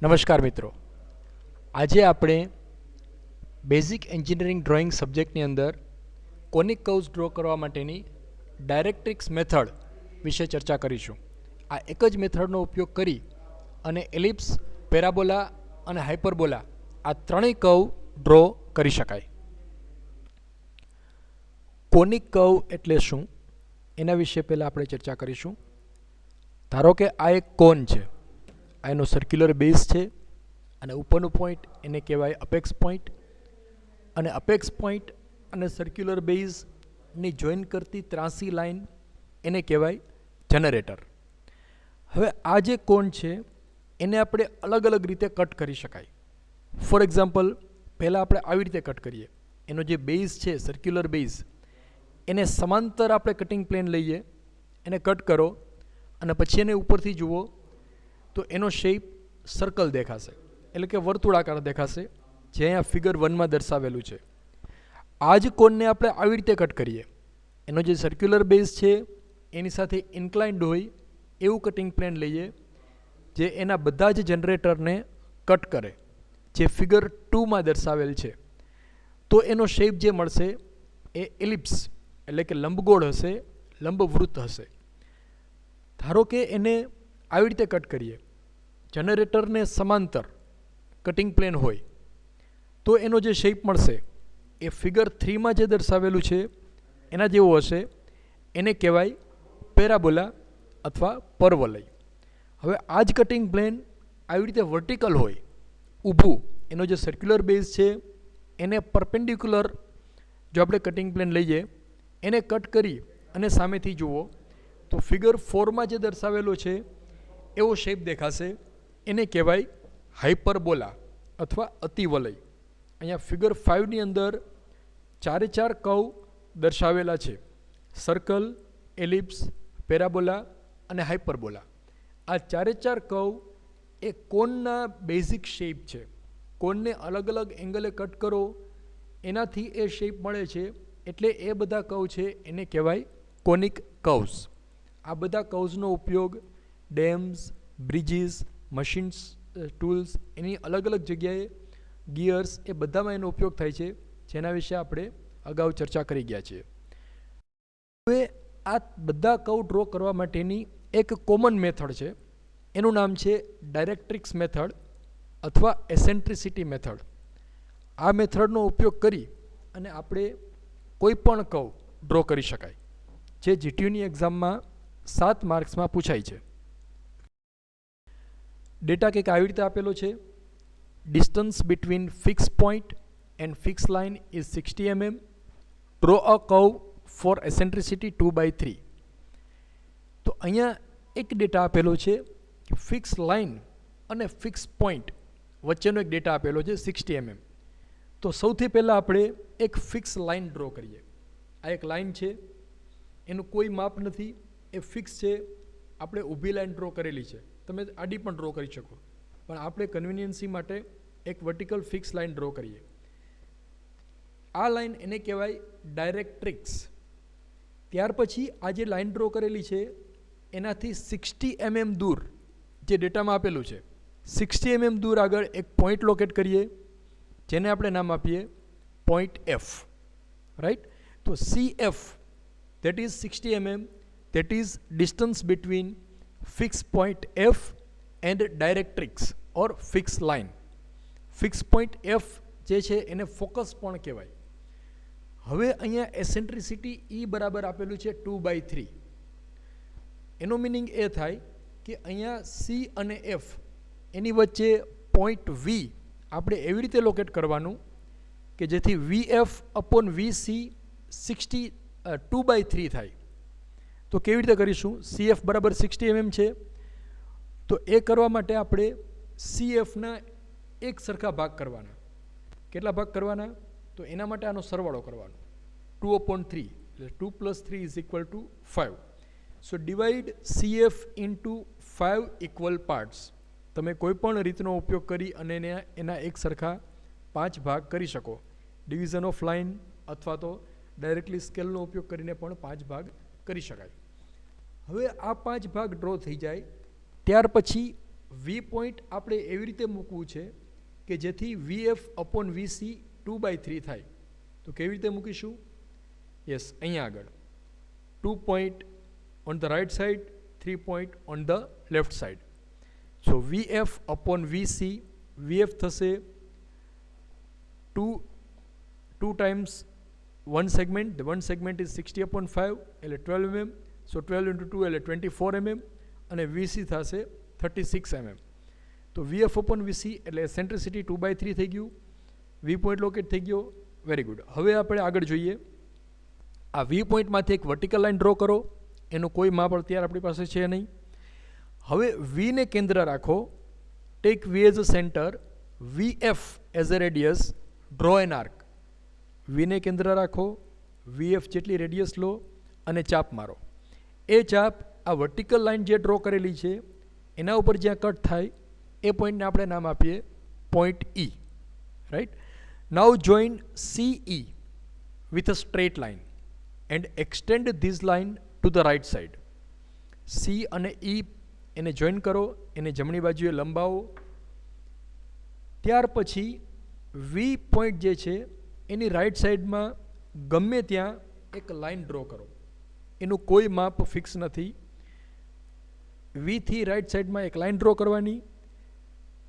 નમસ્કાર મિત્રો, આજે આપણે બેઝિક એન્જિનિયરિંગ ડ્રોઈંગ સબ્જેક્ટની અંદર કોનિક કર્વ્સ ડ્રો કરવા માટેની ડાયરેક્ટ્રિક્સ મેથડ વિશે ચર્ચા કરીશું. આ એક જ મેથડનો ઉપયોગ કરી અને એલિપ્સ, પેરાબોલા અને હાઇપરબોલા આ ત્રણેય કર્વ ડ્રો કરી શકાય. કોનિક કર્વ એટલે શું એના વિશે પહેલાં આપણે ચર્ચા કરીશું. ધારો કે આ એક કોન છે, આ એનો સર્ક્યુલર બેઝ છે અને ઉપરનું પોઈન્ટ એને કહેવાય અપેક્સ પોઈન્ટ, અને અપેક્સ પોઈન્ટ અને સર્ક્યુલર બેઝની જોઈન કરતી ત્રાસી લાઈન એને કહેવાય જનરેટર. હવે આ જે કોન છે એને આપણે અલગ અલગ રીતે કટ કરી શકાય. ફોર એક્ઝામ્પલ, પહેલાં આપણે આવી રીતે કટ કરીએ. એનો જે બેઝ છે સર્ક્યુલર બેઝ એને સમાંતર આપણે કટિંગ પ્લેન લઈએ, એને કટ કરો અને પછી એને ઉપરથી જુઓ તો એનો શેપ સર્કલ દેખાશે, એટલે કે વર્તુળાકાર દેખાશે, જે અહીંયા ફિગર 1માં દર્શાવેલું છે. આ જ કોનને આપણે આવી રીતે કટ કરીએ. એનો જે સર્ક્યુલર બેઝ છે એની સાથે ઇન્ક્લાઇન્ડ હોય એવું કટિંગ પ્લેન લઈએ, જે એના બધા જ જનરેટરને કટ કરે, જે ફિગર 2માં દર્શાવેલ છે. તો એનો શેપ જે મળશે એ એલિપ્સ એટલે કે લંબગોળ હશે, લંબવૃત્ત હશે. ધારો કે એને આવી રીતે કટ કરીએ, જનરેટરને સમાંતર કટિંગ પ્લેન હોય તો એનો જે શેપ મળશે એ ફિગર 3માં જે દર્શાવેલું છે એના જેવો હશે. એને કહેવાય પેરાબોલા અથવા પરવલય. હવે આ જ કટિંગ પ્લેન આવી રીતે વર્ટિકલ હોય, ઊભું, એનો જે સર્ક્યુલર બેઝ છે એને પરપેન્ડિક્યુલર જો આપણે કટિંગ પ્લેન લઈએ, એને કટ કરી અને સામેથી જુઓ તો ફિગર 4માં જે દર્શાવેલો છે એવો શેપ દેખાશે. એને કહેવાય હાઇપરબોલા અથવા અતિવલય. અહીંયા ફિગર 5ની અંદર 4 કર્વ દર્શાવેલા છે: સર્કલ, એલિપ્સ, પેરાબોલા અને હાઇપરબોલા. આ 4 કર્વ એ કોનના બેઝિક શેપ છે. કોનને અલગ અલગ એંગલે કટ કરો એનાથી એ શેપ મળે છે, એટલે એ બધા કર્વ છે એને કહેવાય કોનિક કર્વ્સ. આ બધા કર્વ્સનો ઉપયોગ ડેમ્સ, બ્રિજીસ, મશીન્સ, ટૂલ્સ, એની અલગ અલગ જગ્યાએ ગિયર્સ, એ બધામાં એનો ઉપયોગ થાય છે, જેના વિશે આપણે અગાઉ ચર્ચા કરી ગયા છીએ. હવે આ બધા કર્વ ડ્રો કરવા માટેની એક કોમન મેથડ છે, એનું નામ છે ડાયરેક્ટ્રિક્સ મેથડ અથવા એસેન્ટ્રિસિટી મેથડ. આ મેથડનો ઉપયોગ કરી અને આપણે કોઈ પણ કર્વ ડ્રો કરી શકાય, જે જીટીયુની એક્ઝામમાં 7 માર્ક્સમાં પૂછાય છે. ડેટા કંઈક આવી રીતે આપેલો છે: distance between fix point and fix line is 60 mm. Draw a curve for eccentricity 2/3. તો અહીંયા એક ડેટા આપેલો છે કે ફિક્સ લાઇન અને ફિક્સ પોઈન્ટ વચ્ચેનો એક ડેટા આપેલો છે 60 mm. તો સૌથી પહેલાં આપણે એક ફિક્સ લાઇન ડ્રો કરીએ. આ એક લાઇન છે, એનું કોઈ માપ નથી, એ ફિક્સ છે. આપણે ઊભી લાઇન ડ્રો કરેલી છે, તમે આડી પણ ડ્રો કરી શકો, પણ આપણે કન્વિનિયન્સી માટે એક વર્ટિકલ ફિક્સ લાઇન ડ્રો કરીએ. આ લાઇન એને કહેવાય ડાયરેક્ટ્રિક્સ. ત્યાર પછી આ જે લાઇન ડ્રો કરેલી છે એનાથી 60 mm દૂર જે ડેટામાં આપેલું છે, 60 mm દૂર આગળ એક પોઈન્ટ લોકેટ કરીએ, જેને આપણે નામ આપીએ પોઈન્ટ એફ. રાઈટ? તો CF, that is 60 mm, that is distance between fixed point F and directrix or fixed line. Fix point F જે છે એને ફોકસ પણ કહેવાય. હવે અહીંયા એસેન્ટ્રિસિટી E બરાબર આપેલું છે 2/3. એનો મિનિંગ એ થાય કે અહીંયા C અને F એની વચ્ચે પોઈન્ટ V આપણે એવી રીતે લોકેટ કરવાનું કે જેથી VF અપોન VC 2/3 થાય. તો કેવી રીતે કરીશું? CF બરાબર 60 mm છે, તો એ કરવા માટે આપણે CFના એક સરખા ભાગ કરવાના. કેટલા ભાગ કરવાના? તો એના માટે આનો સરવાળો કરવાનો, 2/3, એટલે 2 + 3 = 5. So divide CF into 5 equal parts. તમે કોઈ પણ રીતનો ઉપયોગ કરી અને એના એક સરખા 5 ભાગ કરી શકો. ડિવિઝન ઓફ લાઇન અથવા તો ડાયરેક્ટલી સ્કેલનો ઉપયોગ કરીને પણ 5 ભાગ કરી શકાય. હવે આ 5 ભાગ ડ્રો થઈ જાય ત્યાર પછી વી પોઈન્ટ આપણે એવી રીતે મૂકવું છે કે જેથી VF અપોન VC 2/3 થાય. તો કેવી રીતે મૂકીશું? યસ, અહીંયા આગળ 2 point on the right side, 3 point on the left side. So VF upon VC, VF થશે 2 times one segment. The one segment is 60/5 એટલે 12 mm. So 12 into 2 એટલે 24 mm અને VC થશે 36 mm. તો VF upon VC એટલે સેન્ટ્રિસિટી 2/3 થઈ ગયું. વી point locate થઈ ગયો. Very good. હવે આપણે આગળ જોઈએ. આ વી પોઈન્ટમાંથી એક વર્ટિકલ લાઇન ડ્રો કરો. એનું કોઈ માપ અત્યારે આપણી પાસે છે નહીં. હવે વીને કેન્દ્ર રાખો. Take V as a centre, VF as a radius, draw an arc. વીને કેન્દ્ર રાખો, VF જેટલી રેડિયસ લો અને ચાપ મારો. એ ચાપ આ વર્ટિકલ લાઇન જે ડ્રો કરેલી છે એના ઉપર જ્યાં કટ થાય એ પોઈન્ટને આપણે નામ આપીએ point E. Right. Now join CE with a straight line and extend this line to the right side. C અને E એને જોઈન કરો, એને જમણી બાજુએ લંબાવો. ત્યાર પછી વી પોઈન્ટ જે છે એની રાઇટ સાઈડમાં ગમે ત્યાં એક લાઇન ડ્રો કરો. એનું કોઈ માપ ફિક્સ નથી. વીથી રાઇટ સાઈડમાં એક લાઇન ડ્રો કરવાની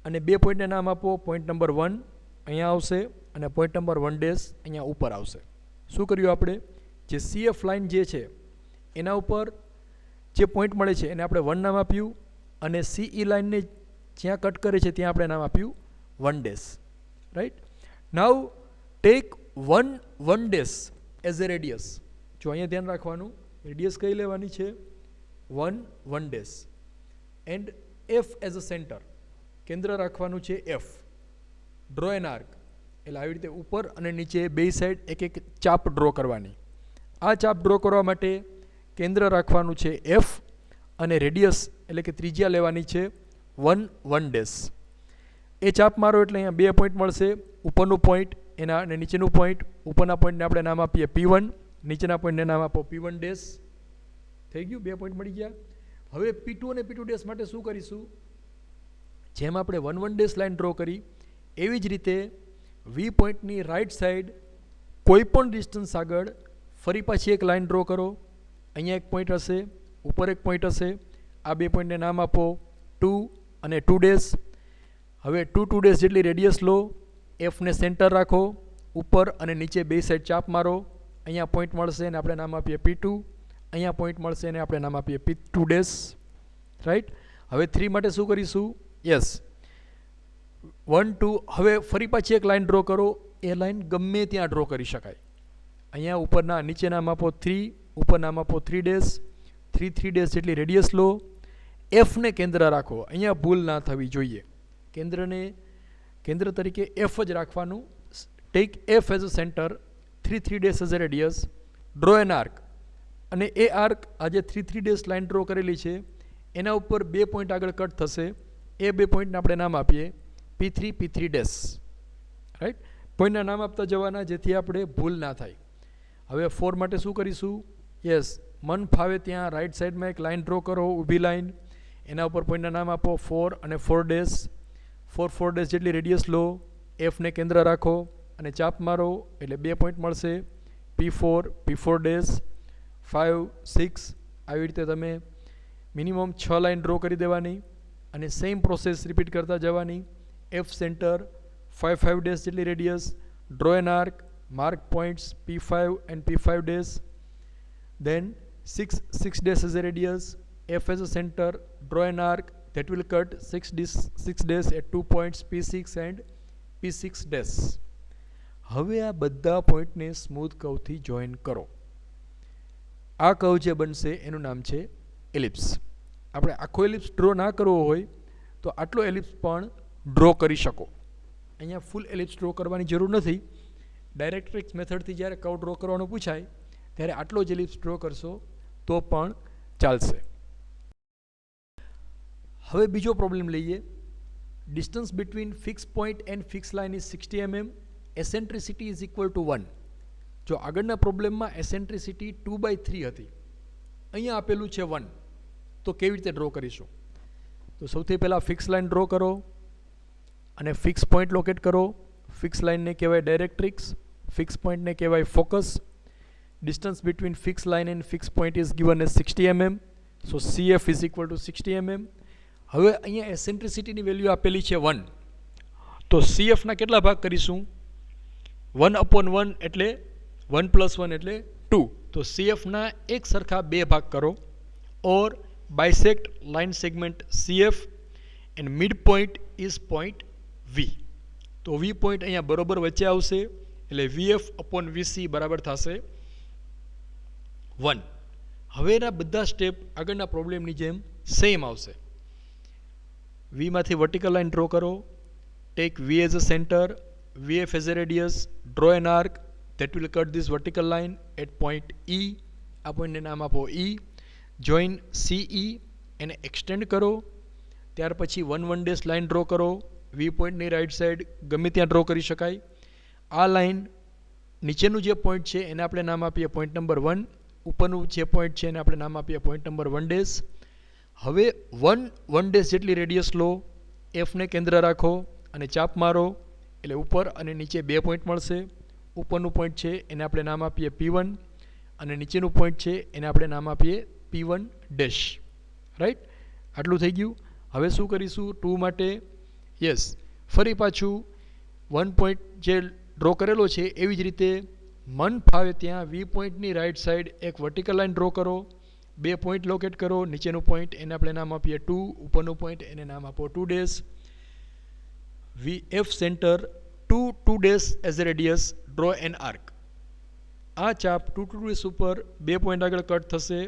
અને બે પોઈન્ટને નામ આપો. પોઈન્ટ નંબર 1 અહીંયા આવશે અને પોઈન્ટ નંબર 1' અહીંયા ઉપર આવશે. શું કર્યું આપણે? જે CF લાઇન જે છે એના ઉપર જે પોઈન્ટ મળે છે એને આપણે 1 નામ આપ્યું અને CE લાઇનને જ્યાં કટ કરે છે ત્યાં આપણે નામ આપ્યું 1'. Right. Now take 1 as a radius. જો અહીંયા ધ્યાન રાખવાનું, રેડિયસ કઈ લેવાની છે? 1 and F as a centre. કેન્દ્ર રાખવાનું છે F. ડ્રો એન આર્ક એટલે આવી રીતે ઉપર અને નીચે બે સાઈડ એક એક ચાપ ડ્રો કરવાની. આ ચાપ ડ્રો કરવા માટે કેન્દ્ર રાખવાનું છે F અને રેડિયસ એટલે કે ત્રિજ્યા લેવાની છે 1. એ ચાપ મારો એટલે અહીંયા 2 પોઈન્ટ મળશે. ઉપરનું પોઈન્ટ એના અને નીચેનું પોઈન્ટ. ઉપરના પોઈન્ટને આપણે નામ આપીએ P1, નીચેના પોઈન્ટને નામ આપો P1'. થઈ ગયું, 2 પોઈન્ટ મળી ગયા. હવે P2 અને P2' માટે શું કરીશું? જેમ આપણે 1 લાઇન ડ્રો કરી એવી જ રીતે વી પોઈન્ટની રાઇટ સાઈડ કોઈ પણ ડિસ્ટન્સ આગળ ફરી પાછી એક લાઇન ડ્રો કરો. અહીંયા એક પોઈન્ટ હશે, ઉપર એક પોઈન્ટ હશે. આ બે પોઈન્ટને નામ આપો 2 અને 2'. હવે 2 જેટલી રેડિયસ લો. Fને સેન્ટર રાખો. ઉપર અને નીચે બે સાઈડ ચાપ મારો. અહીંયા પોઈન્ટ મળશે અને આપણે નામ આપીએ P2. અહીંયા પોઈન્ટ મળશે અને આપણે નામ આપીએ P2'. રાઈટ. હવે 3 માટે શું કરીશું? યસ, 1 2. હવે ફરી પાછી એક લાઇન ડ્રો કરો. એ લાઇન ગમે ત્યાં ડ્રો કરી શકાય. અહીંયા ઉપરના નીચે નામ આપો 3, ઉપર નામ આપો 3'. 3 જેટલી રેડિયસ લો. Fને કેન્દ્ર રાખો. અહીંયા ભૂલ ના થવી જોઈએ. કેન્દ્ર તરીકે F જ રાખવાનું. Take F as a centre, 3 as a radius, draw an arc. અને એ આર્ક આજે 3 લાઇન ડ્રો કરેલી છે એના ઉપર 2 પોઈન્ટ આગળ કટ થશે. એ 2 પોઈન્ટને આપણે નામ આપીએ P3'. રાઈટ. પોઈન્ટના નામ આપતા જવાના જેથી આપણે ભૂલ ના થાય. હવે 4 માટે શું કરીશું? યસ, મન ફાવે ત્યાં રાઈટ સાઈડમાં એક લાઇન ડ્રો કરો, ઊભી લાઇન. એના ઉપર પોઈન્ટના નામ આપો 4 અને 4'. 4 જેટલી રેડિયસ લો. Fને કેન્દ્ર રાખો અને ચાપ મારો એટલે 2 પોઈન્ટ મળશે P4, P4', 5, 6. આવી રીતે તમે મિનિમમ 6 લાઇન ડ્રો કરી દેવાની અને સેમ પ્રોસેસ રિપીટ કરતા જવાની. F સેન્ટર, 5 જેટલી radius, draw an arc, mark points P5 and P5'. Then 6 as a radius, F as a center, draw an arc that will cut 6 at 2 points P6 and P6'. હવે આ બધા પોઈન્ટને smooth કર્વથી join કરો. આ curve જે બનશે એનું નામ છે એલિપ્સ. આપણે આખો એલિપ્સ ડ્રો ના કરવો હોય તો આટલો એલિપ્સ પણ ડ્રો કરી શકો. અહીંયા ફૂલ એલિપ્સ ડ્રો કરવાની જરૂર નથી. ડાયરેક્ટ્રિક્સ મેથડથી જ્યારે કર્વ ડ્રો કરવાનું પૂછાય ત્યારે આટલો જ એલિપ્સ ડ્રો કરશો તો પણ ચાલશે. હવે બીજો પ્રોબ્લેમ લઈએ. Distance between fix point and fix line is 60 mm. એસેન્ટ્રિસિટી is equal to 1. જો આગળના પ્રોબ્લેમમાં એસેન્ટ્રિસિટી 2/3 હતી, અહીંયા આપેલું છે 1, તો કેવી રીતે ડ્રો કરીશું? તો સૌથી પહેલાં ફિક્સ લાઇન ડ્રો કરો અને ફિક્સ પોઈન્ટ લોકેટ કરો. ફિક્સ લાઇનને કહેવાય ડાયરેક્ટ્રિક્સ, ફિક્સ પોઈન્ટને કહેવાય focus. Distance between fix line and fix point is given as 60 mm. So CF is equal two 60 mm. હવે અહીંયા એસેન્ટ્રિસિટીની વેલ્યુ આપેલી છે 1. તો CFના કેટલા ભાગ કરીશું? 1/1 એટલે 1 + 1 એટલે 2. તો CFના એક સરખા 2 ભાગ કરો. Or bisect line segment CF and mid point is point V. તો V પોઈન્ટ અહીંયા બરોબર વચ્ચે આવશે એટલે VF/VC બરાબર થશે 1. હવે એના બધા સ્ટેપ આગળના પ્રોબ્લેમની જેમ સેમ આવશે. Vમાંથી વર્ટિકલ લાઇન ડ્રો કરો. Take V as a centre, VF as a radius, draw an arc that will cut this vertical line at point E. આ પોઈન્ટને નામ આપો E. જોઈન CE એને એક્સટેન્ડ કરો. ત્યાર પછી 1 ડેશ લાઇન ડ્રો કરો. V પોઈન્ટની રાઇટ સાઈડ ગમે ત્યાં ડ્રો કરી શકાય. આ લાઇન નીચેનું જે પોઈન્ટ છે એને આપણે નામ આપીએ પોઈન્ટ નંબર 1. ઉપરનું જે પોઈન્ટ છે એને આપણે નામ આપીએ પોઈન્ટ નંબર 1 ડેશ. હવે 1 ડેશ જેટલી રેડિયસ લો, Fને કેન્દ્ર રાખો અને ચાપ મારો એટલે ઉપર અને નીચે 2 પોઈન્ટ મળશે. ઉપરનું પોઈન્ટ છે એને આપણે નામ આપીએ P1 અને નીચેનું પોઈન્ટ છે એને આપણે નામ આપીએ P1 ડેશ. રાઈટ, આટલું થઈ ગયું. હવે શું કરીશું 2 માટે? યસ, ફરી પાછું 1 પોઈન્ટ જે ડ્રો કરેલો છે એવી જ રીતે મન ફાવે ત્યાં V પોઈન્ટની રાઇટ સાઈડ એક વર્ટિકલ લાઇન ડ્રો કરો. 2 પોઈન્ટ લોકેટ કરો. નીચેનું પોઈન્ટ એને આપણે નામ આપીએ 2, ઉપરનું પોઈન્ટ એને નામ આપો 2 dash. VF centre 2 dash as a radius, draw an arc. આ ચાપ 2 ડેશ ઉપર 2 પોઈન્ટ આગળ કટ થશે.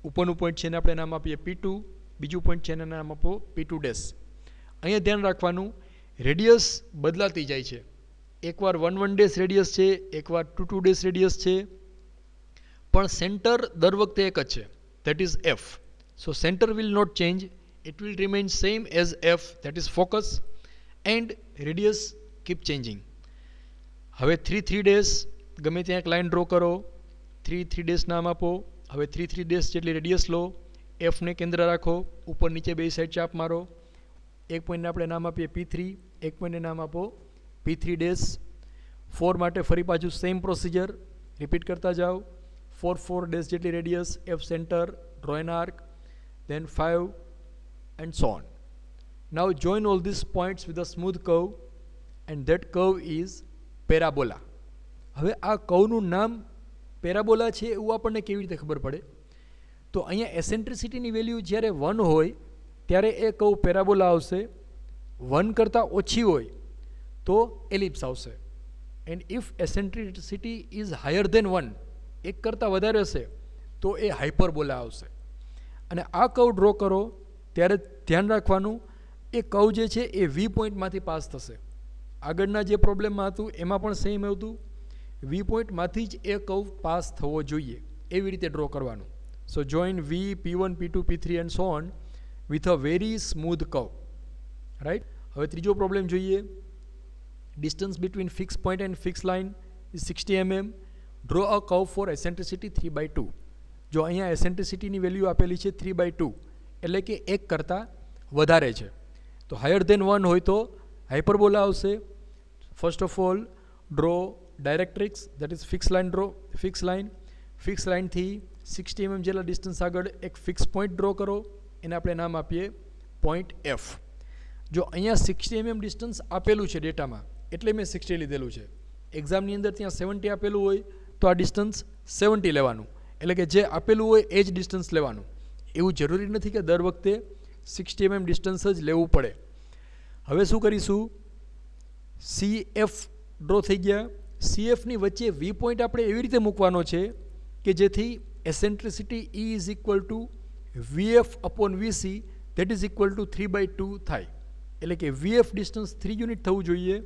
ઉપરનું પોઈન્ટ છે એને આપણે નામ આપીએ P2, બીજું પોઈન્ટ છે એને નામ આપો P2 ડેશ. અહીંયા ધ્યાન રાખવાનું, રેડિયસ બદલાતી જાય છે. એકવાર 1 ડેશ રેડિયસ છે, એકવાર 2 ડેશ રેડિયસ છે, પણ સેન્ટર દર વખતે એક જ છે, that is F. So center will not change, it will remain same as F, that is focus, and radius keep changing. હવે 3 ડેશ ગમે ત્યાં એક લાઇન ડ્રો કરો. 3 ડેશ નામ આપો. હવે 3 ડેશ જેટલી રેડિયસ લો. Fને કેન્દ્ર રાખો. ઉપર નીચે બે સાઈડ ચાપ મારો. એક પોઈન્ટને આપણે નામ આપીએ P3, એક પોઈન્ટને નામ આપો P3 ડેશ. 4 માટે ફરી પાછું સેમ પ્રોસિજર રિપીટ કરતા જાઓ. 4 ડેશ જેટલી radius, F centre, draw an arc, then 5 and so on. Now join all these points with a smooth curve and that curve is parabola. હવે આ કર્વનું નામ પેરાબોલા છે એવું આપણને કેવી રીતે ખબર પડે? તો અહીંયા એસેન્ટ્રિસિટીની વેલ્યુ જ્યારે 1 હોય ત્યારે એ કર્વ પેરાબોલા આવશે. 1 કરતાં ઓછી હોય તો એલિપ્સ આવશે. And if eccentricity is higher than 1, 1 કરતાં વધારે હશે તો એ હાઇપરબોલા આવશે. અને આ કર્વ ડ્રો કરો ત્યારે ધ્યાન રાખવાનું, એ કર્વ જે છે એ V પોઈન્ટમાંથી પાસ થશે. આગળના જે પ્રોબ્લેમમાં હતું એમાં પણ સેમ હતું. V પોઈન્ટમાંથી જ એ કર્વ પાસ થવો જોઈએ એવી રીતે ડ્રો કરવાનું. So join V, P1, P2, P3 and so on with a very smooth curve. Right, હવે ત્રીજો પ્રોબ્લેમ જોઈએ. Distance between fix point and fix line is 60 mm. Draw a curve for eccentricity 3/2. જો અહીંયા એસેન્ટ્રિસિટીની value આપેલી છે 3/2 એટલે કે 1 કરતાં વધારે છે. તો હાયર ધેન 1 હોય તો હાઇપરબોલા આવશે. First of all draw directrix, that is fix line draw. Fix લાઇનથી 60 mm જેટલા ડિસ્ટન્સ આગળ એક ફિક્સ પોઈન્ટ ડ્રો કરો. એને આપણે નામ આપીએ પોઈન્ટ F. જો અહીંયા 60 mm ડિસ્ટન્સ આપેલું છે ડેટામાં એટલે મેં 60 લીધેલું છે. એક્ઝામની અંદર ત્યાં 70 આપેલું હોય તો આ ડિસ્ટન્સ 70 લેવાનું, એટલે કે જે આપેલું હોય એ જ ડિસ્ટન્સ લેવાનું. એવું જરૂરી નથી કે દર વખતે 60 mm ડિસ્ટન્સ જ લેવું પડે. હવે શું કરીશું? CF ડ્રો થઈ ગયા. CFની વચ્ચે V પોઈન્ટ આપણે એવી રીતે મૂકવાનો છે કે જેથી એસેન્ટ્રિસિટી E is equal two VF/VC that is equal two 3/2 થાય. એટલે કે VF ડિસ્ટન્સ 3 યુનિટ થવું જોઈએ,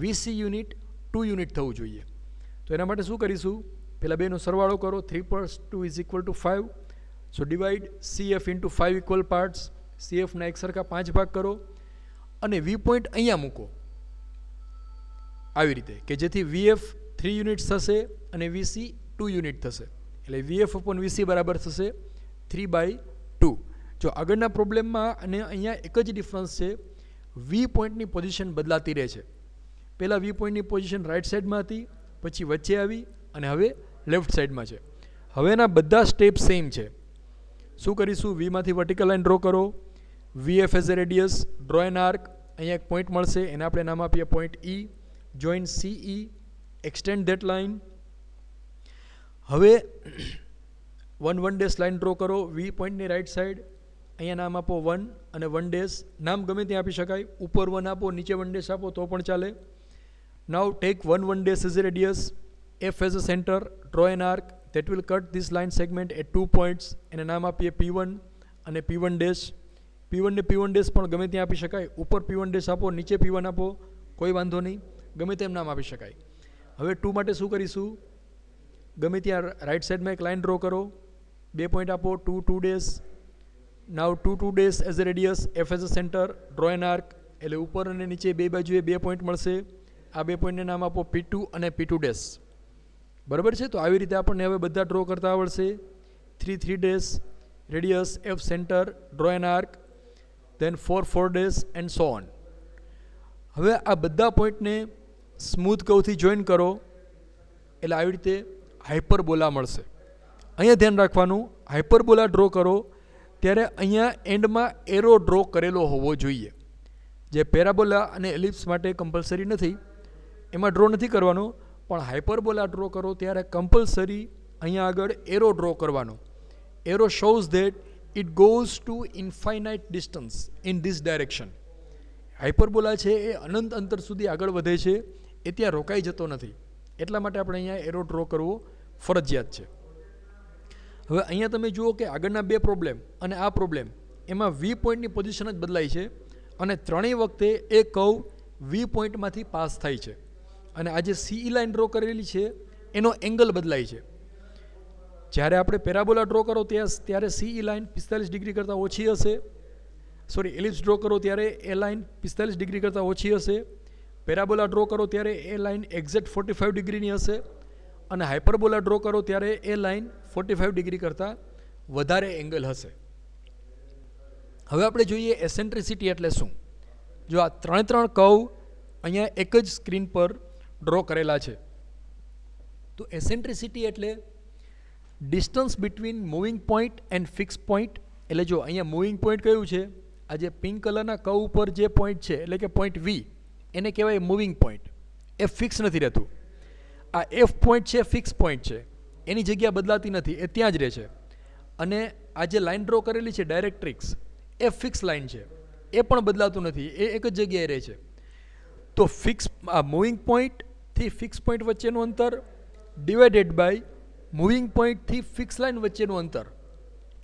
VC યુનિટ 2 યુનિટ થવું જોઈએ. તો એના માટે શું કરીશું? પહેલાં બેનો સરવાળો કરો. 3 + 2 is equal to 5. So divide CF into 5 equal parts. CFના એક સરખા 5 ભાગ કરો અને V પોઈન્ટ અહીંયા મૂકો આવી રીતે કે જેથી VF 3 યુનિટ થશે અને VC 2 યુનિટ થશે. એટલે VF/VC બરાબર થશે 3/2. જો આગળના પ્રોબ્લેમમાં અને અહીંયા એક જ ડિફરન્સ છે, વી પોઈન્ટની પોઝિશન બદલાતી રહે છે. પહેલાં વી પોઈન્ટની પોઝિશન રાઇટ સાઈડમાં હતી, પછી વચ્ચે આવી અને હવે લેફ્ટ સાઈડમાં છે. હવેના બધા સ્ટેપ સેમ છે. શું કરીશું? વીમાંથી વર્ટિકલ લાઇન ડ્રો કરો, VF as a radius, draw an arc. અહીંયા એક પોઈન્ટ મળશે, એને આપણે નામ આપીએ point E. Join CE, extend that line. હવે 1 ડેશ લાઇન ડ્રો કરો વી પોઈન્ટની રાઇટ સાઈડ. અહીંયા નામ આપો 1 અને 1 ડેશ. નામ ગમે ત્યાં આપી શકાય, ઉપર 1 આપો, નીચે 1 ડેશ આપો તો પણ ચાલે. Now take 1 dash as a radius, F as a center, draw an arc that will cut this line segment at 2 points. એને નામ આપીએ P1 અને P1 ડેશ. P1 ને P1 ડેશ પણ ગમે ત્યાં આપી શકાય, ઉપર P1 ડેશ આપો, નીચે P1 આપો, કોઈ વાંધો નહીં, ગમે તેમ નામ આપી શકાય. હવે 2 માટે શું કરીશું? ગમે ત્યાં રાઇટ સાઈડમાં એક લાઇન ડ્રો કરો, 2 પોઈન્ટ આપો, 2 2 dash. Now 2 dash as a radius, F as a center, draw an arc. એટલે ઉપર અને નીચે બે બાજુએ 2 પોઈન્ટ મળશે. આ 2 પોઈન્ટને નામ આપો P2 અને P2 ડેશ. બરાબર છે? તો આવી રીતે આપણને હવે બધા ડ્રો કરતા આવડશે. 3 dash, radius, F centre, draw an arc, then 4 dash and so on. હવે આ બધા પોઈન્ટને સ્મૂથ કર્વથી જોઈન કરો એટલે આવી રીતે હાઇપરબોલા મળશે. અહીંયા ધ્યાન રાખવાનું, હાઇપરબોલા ડ્રો કરો ત્યારે અહીંયા એન્ડમાં એરો ડ્રો કરેલો હોવો જોઈએ. જે પેરાબોલા અને એલિપ્સ માટે કમ્પલસરી નથી, એમાં ડ્રો નથી કરવાનો, પણ હાઇપરબોલા ડ્રો કરો ત્યારે કમ્પલસરી અહીંયા આગળ એરો ડ્રો કરવાનો. Arrow shows that it goes to infinite distance in this direction. Hyperbola છે એ અનંત અંતર સુધી આગળ વધે છે, એ ત્યાં રોકાઈ જતો નથી. એટલા માટે આપણે અહીંયા એરો ડ્રો કરવો ફરજિયાત છે. હવે અહીંયા તમે જુઓ કે આગળના 2 પ્રોબ્લેમ અને આ પ્રોબ્લેમ, એમાં વી પોઈન્ટની પોઝિશન જ બદલાઈ છે અને ત્રણેય વખતે એ કર્વ વી પોઈન્ટમાંથી પાસ થાય છે. અને આ જે સીઈ લાઇન ડ્રો કરેલી છે એનો એંગલ બદલાય છે. જ્યારે આપણે પેરાબોલા ડ્રો કરો ત્યારે સીઈ લાઇન 45 ડિગ્રી કરતાં ઓછી હશે. એલિપ્સ ડ્રો કરો ત્યારે એ લાઇન 45 ડિગ્રી કરતાં ઓછી હશે. પેરાબોલા ડ્રો કરો ત્યારે એ લાઇન એક્ઝેક્ટ 45 ડિગ્રીની હશે. અને હાઇપરબોલા ડ્રો કરો ત્યારે એ લાઇન 45 ડિગ્રી કરતાં વધારે એંગલ હશે. હવે આપણે જોઈએ એસેન્ટ્રિસિટી એટલે શું. જો આ 3 કર્વ અહીંયા એક જ સ્ક્રીન પર ડ્રો કરેલા છે, તો એસેન્ટ્રિસિટી એટલે distance between moving point and fix point. એટલે જો અહીંયા મૂવિંગ પોઈન્ટ કયું છે? આ જે પિંક કલરના કર્વ ઉપર જે પોઈન્ટ છે એટલે કે પોઈન્ટ વી, એને કહેવાય મૂવિંગ પોઈન્ટ. એ ફિક્સ નથી રહેતું. આ એફ પોઈન્ટ છે ફિક્સ પોઈન્ટ છે, એની જગ્યા બદલાતી નથી, એ ત્યાં જ રહે છે. અને આ જે લાઇન ડ્રો કરેલી છે ડાયરેક્ટ્રિક્સ, એ ફિક્સ લાઇન છે, એ પણ બદલાતું નથી, એ એક જ જગ્યાએ રહે છે. તો આ મૂવિંગ પોઈન્ટથી ફિક્સ પોઈન્ટ વચ્ચેનું અંતર ડિવાઇડેડ બાય મૂવિંગ પોઈન્ટથી ફિક્સ લાઇન વચ્ચેનું અંતર,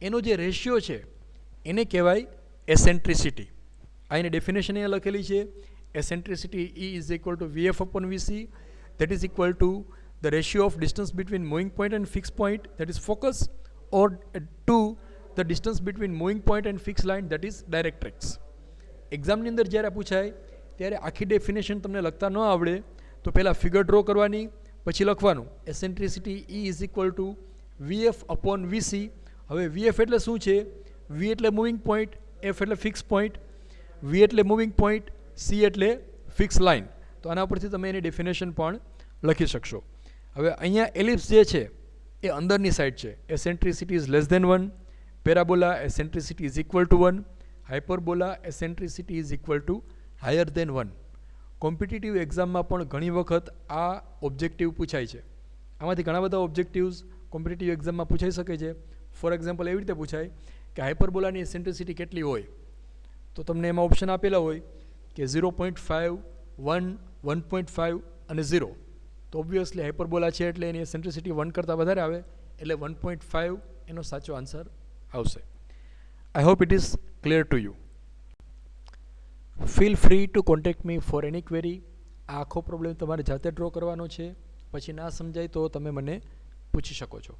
એનો જે રેશિયો છે એને કહેવાય એસેન્ટ્રિસિટી. આ એની ડેફિનેશન અહીંયા લખેલી છે. એસેન્ટ્રિસિટી E is equal two VF upon VC, that is equal to the ratio of distance between moving point and fixed point, that is focus, or to the distance between moving point and fixed line, that is directrix. એક્ઝામની અંદર જ્યારે પૂછાય ત્યારે આખી definition તમને લખતા ન આવડે તો પહેલાં ફિગર ડ્રો કરવાની, પછી લખવાનું એસેન્ટ્રિસિટી E is equal two VF upon VC. હવે VF એટલે શું છે? V એટલે મૂવિંગ પોઈન્ટ, F એટલે ફિક્સ પોઈન્ટ, V એટલે મૂવિંગ પોઈન્ટ, C એટલે ફિક્સ લાઇન. તો આના પરથી તમે એની ડેફિનેશન પણ લખી શકશો. હવે અહીંયા એલિપ્સ જે છે એ અંદરની સાઈડ છે. Eccentricity is less than 1. Parabola eccentricity is equal to 1. Hyperbola eccentricity is equal to higher than 1. Competitive એક્ઝામમાં પણ ઘણી વખત આ ઓબ્જેક્ટિવ પૂછાય છે. આમાંથી ઘણા બધા ઓબ્જેક્ટિવ્સ કોમ્પિટિટિવ એક્ઝામમાં પૂછાઈ શકે છે. ફોર એક્ઝામ્પલ એવી રીતે પૂછાય કે હાઇપરબોલાની એસેન્ટ્રિસિટી કેટલી હોય, તો તમને એમાં ઓપ્શન આપેલા હોય કે 0.5, 1, 1.5 અને 0. તો ઓબ્વિયસલી હાઇપરબોલા છે એટલે એની એસેન્ટ્રિસિટી 1 કરતાં વધારે આવે, એટલે 1.5 એનો સાચો આન્સર આવશે. I hope it is clear to you. Feel free two contact me for any query. આ આખો પ્રોબ્લેમ તમારે જાતે ડ્રો કરવાનો છે, પછી ના સમજાય તો તમે મને પૂછી શકો છો.